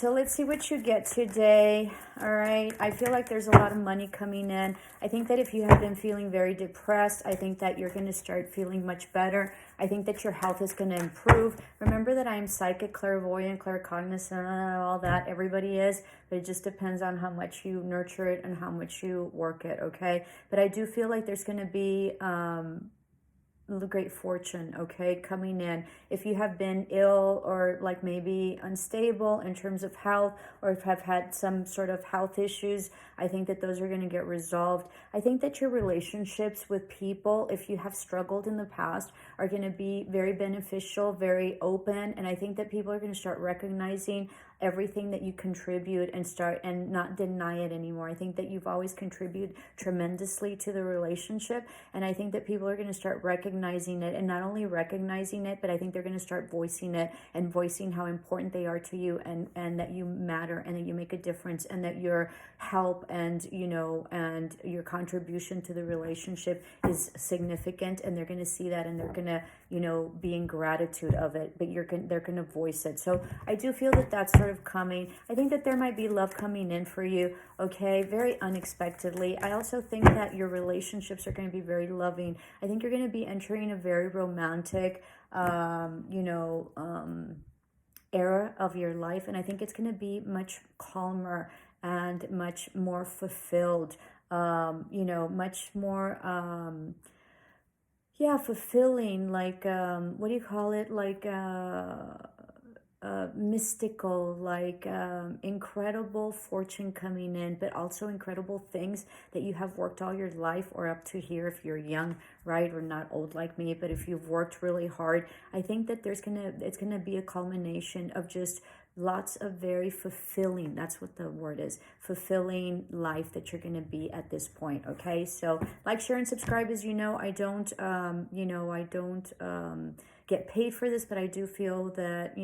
So let's see what you get today. All right. I feel like there's a lot of money coming in. I think that if you have been feeling very depressed, I think that you're going to start feeling much better. I think that your health is going to improve. Remember that I am psychic, clairvoyant, claircognizant, all that. Everybody is, but it just depends on how much you nurture it and how much you work it. Okay. But I do feel like there's going to be, great fortune, okay, coming in. If you have been ill or like maybe unstable in terms of health, or if have had some sort of health issues, I think that those are going to get resolved. I think that your relationships with people, if you have struggled in the past, are going to be very beneficial, very open, and I think that people are going to start recognizing everything that you contribute and start and not deny it anymore. I think that you've always contributed tremendously to the relationship, and I think that people are going to start recognizing it, and not only recognizing it, but I think they're going to start voicing it and voicing how important they are to you, and that you matter, and that you make a difference, and that your help and and your contribution to the relationship is significant, and they're going to see that, and they're going to be in gratitude of it, but they're going to voice it. So I do feel that that's sort of coming. I think that there might be love coming in for you, okay, very unexpectedly. I also think that your relationships are going to be very loving. I think you're going to be entering a very romantic era of your life, and I think it's going to be much calmer and much more fulfilled, much more fulfilling, like what do you call it, like mystical, like incredible fortune coming in, but also incredible things that you have worked all your life, or up to here if you're young, right, or not old like me, but if you've worked really hard, I think that it's gonna be a culmination of just lots of very fulfilling, that's what the word is, fulfilling life that you're going to be at this point. Okay, so like, share, and subscribe. As I don't get paid for this, but I do feel that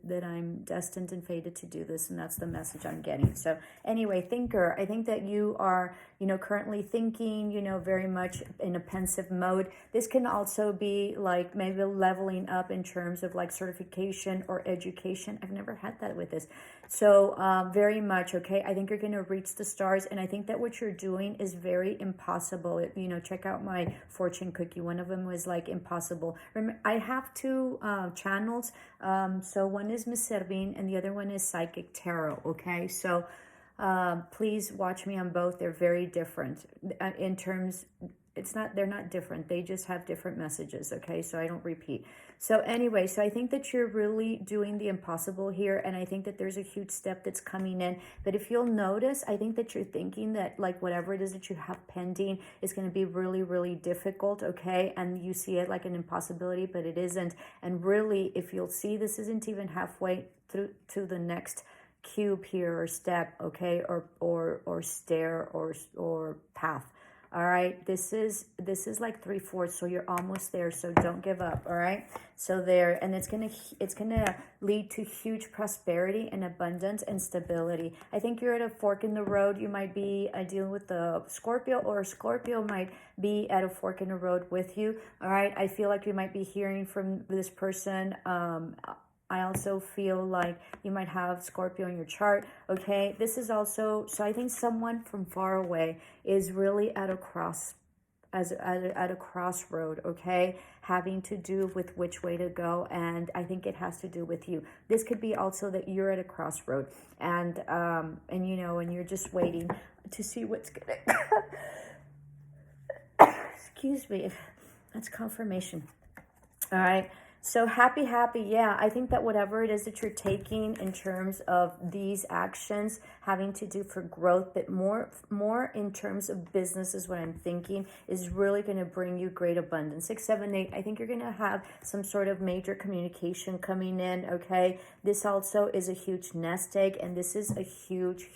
that I'm destined and fated to do this, and that's the message I'm getting. So anyway, thinker, I think that you are currently thinking very much in a pensive mode. This can also be like maybe leveling up in terms of like certification or education. I've never had that with this. So very much, okay, I think you're going to reach the stars, and I think that what you're doing is very impossible. Check out my fortune cookie. One of them was like impossible. Remember, I have two channels. So one is Miss Servin and the other one is Psychic Tarot, okay? So please watch me on both. They're very different in terms, they're not different. They just have different messages, okay? So I don't repeat. So anyway, so I think that you're really doing the impossible here, and I think that there's a huge step that's coming in. But if you'll notice, I think that you're thinking that like whatever it is that you have pending is going to be really, really difficult, okay? And you see it like an impossibility, but it isn't. And really, if you'll see, this isn't even halfway through to the next cube here, or step, okay, or stair, or path. All right, this is like 3/4, so you're almost there, so don't give up. All right, so there, and it's gonna lead to huge prosperity and abundance and stability. I think you're at a fork in the road. You might be dealing with the Scorpio, or Scorpio might be at a fork in the road with you. All right, I feel like you might be hearing from this person. I also feel like you might have Scorpio in your chart, okay? This is also, so I think someone from far away is really at a crossroad, okay? Having to do with which way to go, and I think it has to do with you. This could be also that you're at a crossroad, and and you're just waiting to see what's gonna excuse me, that's confirmation. All right. So happy. Yeah, I think that whatever it is that you're taking in terms of these actions having to do for growth, but more in terms of business is what I'm thinking, is really going to bring you great abundance. 6, 7, 8, I think you're going to have some sort of major communication coming in, okay? This also is a huge nest egg, and this is a huge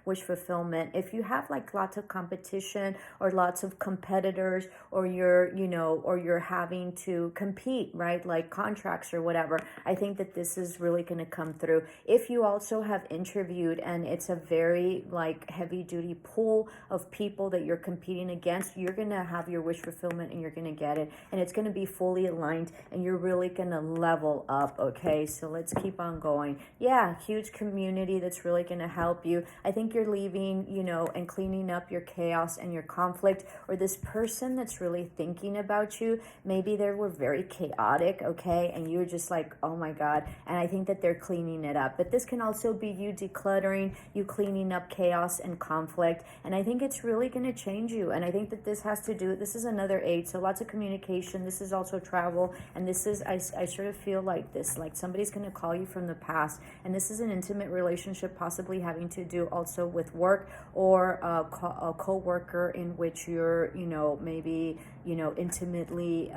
wish fulfillment. If you have like lots of competition or lots of competitors, or you're having to compete repeat, right? Like contracts or whatever. I think that this is really going to come through. If you also have interviewed and it's a very like heavy duty pool of people that you're competing against, you're going to have your wish fulfillment and you're going to get it. And it's going to be fully aligned and you're really going to level up. Okay. So let's keep on going. Yeah. Huge community that's really going to help you. I think you're leaving, you know, and cleaning up your chaos and your conflict, or this person that's really thinking about you. Maybe they were very chaotic. Okay. And you're just like, oh my God. And I think that they're cleaning it up, but this can also be you decluttering, you cleaning up chaos and conflict. And I think it's really going to change you. And I think that this has to do, this is another 8. So lots of communication. This is also travel. And this is, I sort of feel like this, like somebody's going to call you from the past. And this is an intimate relationship, possibly having to do also with work, or a co-worker in which you're, you know, maybe, you know, intimately,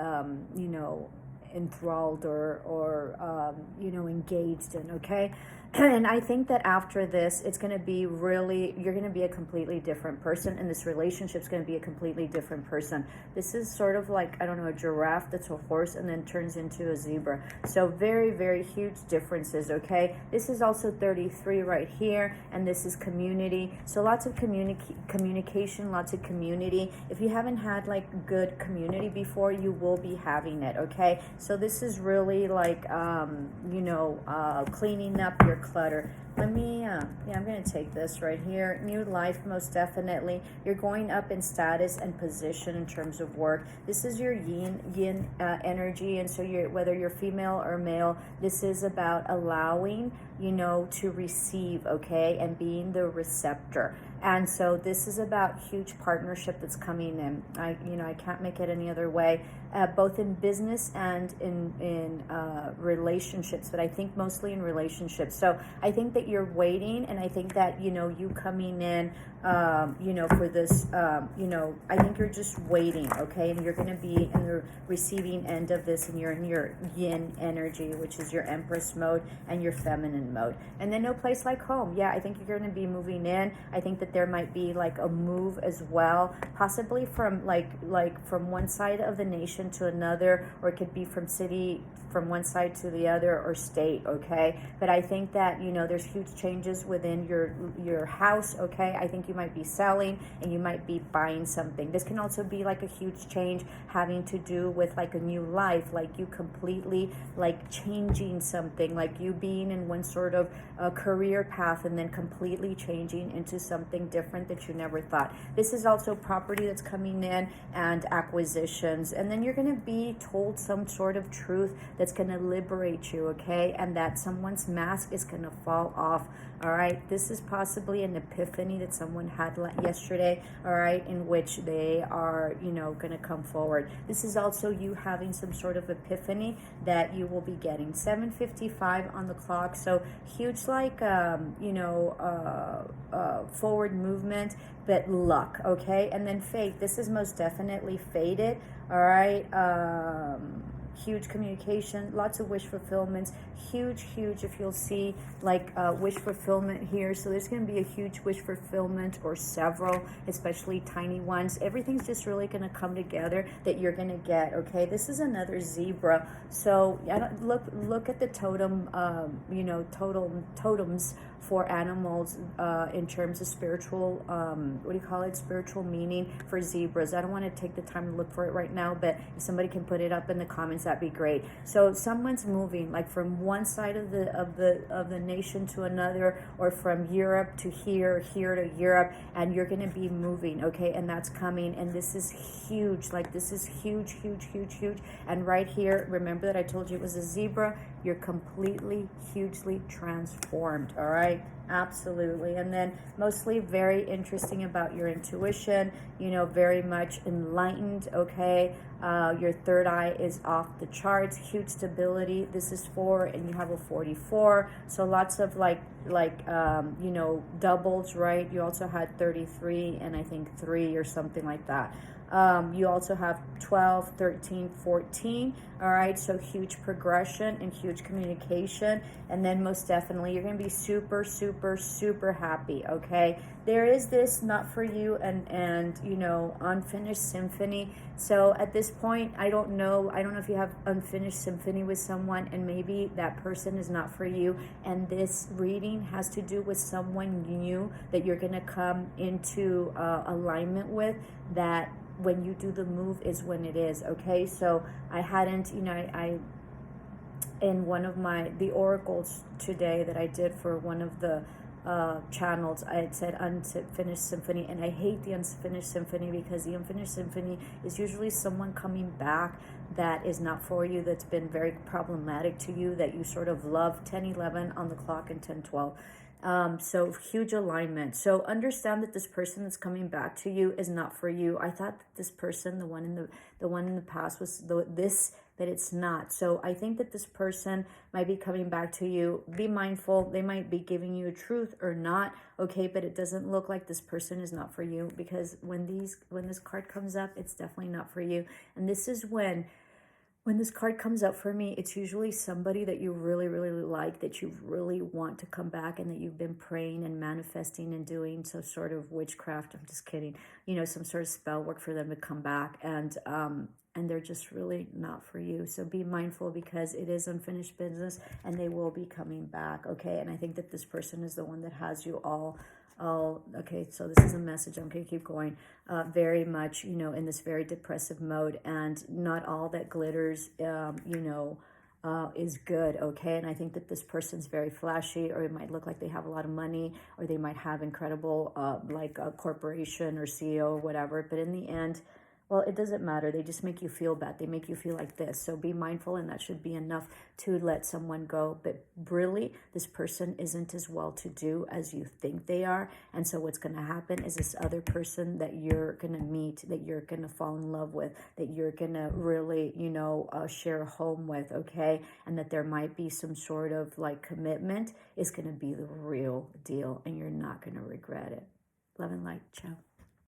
you know, enthralled or you know, engaged in. Okay. And I think that after this, it's going to be really, you're going to be a completely different person, and this relationship's going to be a completely different person. This is sort of like, I don't know, a giraffe that's a horse and then turns into a zebra. So very, very huge differences, okay? This is also 33 right here, and this is community. So lots of communication, lots of community. If you haven't had like good community before, you will be having it, okay? So this is really like, you know, cleaning up your clutter. Let me, yeah, I'm going to take this right here. New life, most definitely. You're going up in status and position in terms of work. This is your yin energy. And so you're, whether you're female or male, this is about allowing, you know, to receive, okay, and being the receptor. And so this is about huge partnership that's coming in. I can't make it any other way, both in business and in relationships, but I think mostly in relationships. So I think that you're waiting, and I think that, you know, you coming in, you know, for this, you know, I think you're just waiting, okay? And you're going to be in the receiving end of this, and you're in your yin energy, which is your empress mode and your feminine mode. And then no place like home. Yeah, I think you're going to be moving in. I think that there might be like a move as well, possibly from like from one side of the nation to another, or it could be from city, from one side to the other, or state, okay? But I think that, you know, there's huge changes within your house, okay? I think you might be selling and you might be buying something. This can also be like a huge change having to do with like a new life, like you completely like changing something, like you being in one sort of career path and then completely changing into something different that you never thought. This is also property that's coming in and acquisitions. And then you're going to be told some sort of truth that's going to liberate you, okay? And that someone's mask is going to fall off, all right? This is possibly an epiphany that someone had yesterday, all right, in which they are, you know, going to come forward. This is also you having some sort of epiphany that you will be getting. 7:55 on the clock, so huge like, you know, forward movement, but luck, okay? And then fate, this is most definitely fated, all right? Huge communication, lots of wish fulfillments, huge, if you'll see like wish fulfillment here. So there's going to be a huge wish fulfillment, or several, especially tiny ones. Everything's just really going to come together that you're going to get, okay? This is another zebra. So look at the totem, you know, totems for animals in terms of spiritual, what do you call it? Spiritual meaning for zebras. I don't want to take the time to look for it right now, but if somebody can put it up in the comments, that'd be great. So someone's moving like from one side of the nation to another, or from Europe to here to Europe, and you're going to be moving, okay? And that's coming, and this is huge. Like this is huge. And right here, remember that I told you it was a zebra. You're completely, hugely transformed, all right? Absolutely. And then mostly very interesting about your intuition, you know, very much enlightened, okay? Your third eye is off the charts, huge stability. This is 4 and you have a 44. So lots of like you know, doubles, right? You also had 33 and I think 3 or something like that. You also have 12, 13, 14. All right, so huge progression and huge communication. And then most definitely, you're going to be super, super, super happy. Okay, there is this not for you and unfinished symphony. So at this point, I don't know if you have unfinished symphony with someone, and maybe that person is not for you, and this reading has to do with someone new that you're going to come into alignment with, that when you do the move is when it is. Okay, so I hadn't, I in one of the oracles today that I did for one of the channels, I had said unfinished symphony, and I hate the unfinished symphony, because the unfinished symphony is usually someone coming back that is not for you, that's been very problematic to you, that you sort of love. 10:11 on the clock and 10:12. So huge alignment. So understand that this person that's coming back to you is not for you. I thought that this person, the one in the past, was but it's not. So I think that this person might be coming back to you. Be mindful. They might be giving you a truth or not. Okay, but it doesn't look like this person is not for you, because when this card comes up, it's definitely not for you. And this is when this card comes up for me, it's usually somebody that you really, really like, that you really want to come back, and that you've been praying and manifesting and doing some sort of witchcraft. I'm just kidding. Some sort of spell work for them to come back, and they're just really not for you. So be mindful, because it is unfinished business, and they will be coming back. Okay, and I think that this person is the one that has you all. Okay, so this is a message. I'm going to keep going. Very much, in this very depressive mode, and not all that glitters, is good. Okay, and I think that this person's very flashy, or it might look like they have a lot of money, or they might have incredible, like a corporation or CEO or whatever. But in the end, well, it doesn't matter. They just make you feel bad. They make you feel like this. So be mindful, and that should be enough to let someone go. But really, this person isn't as well-to-do as you think they are. And so what's going to happen is this other person that you're going to meet, that you're going to fall in love with, that you're going to really, share a home with, okay? And that there might be some sort of like commitment, is going to be the real deal, and you're not going to regret it. Love and light. Ciao.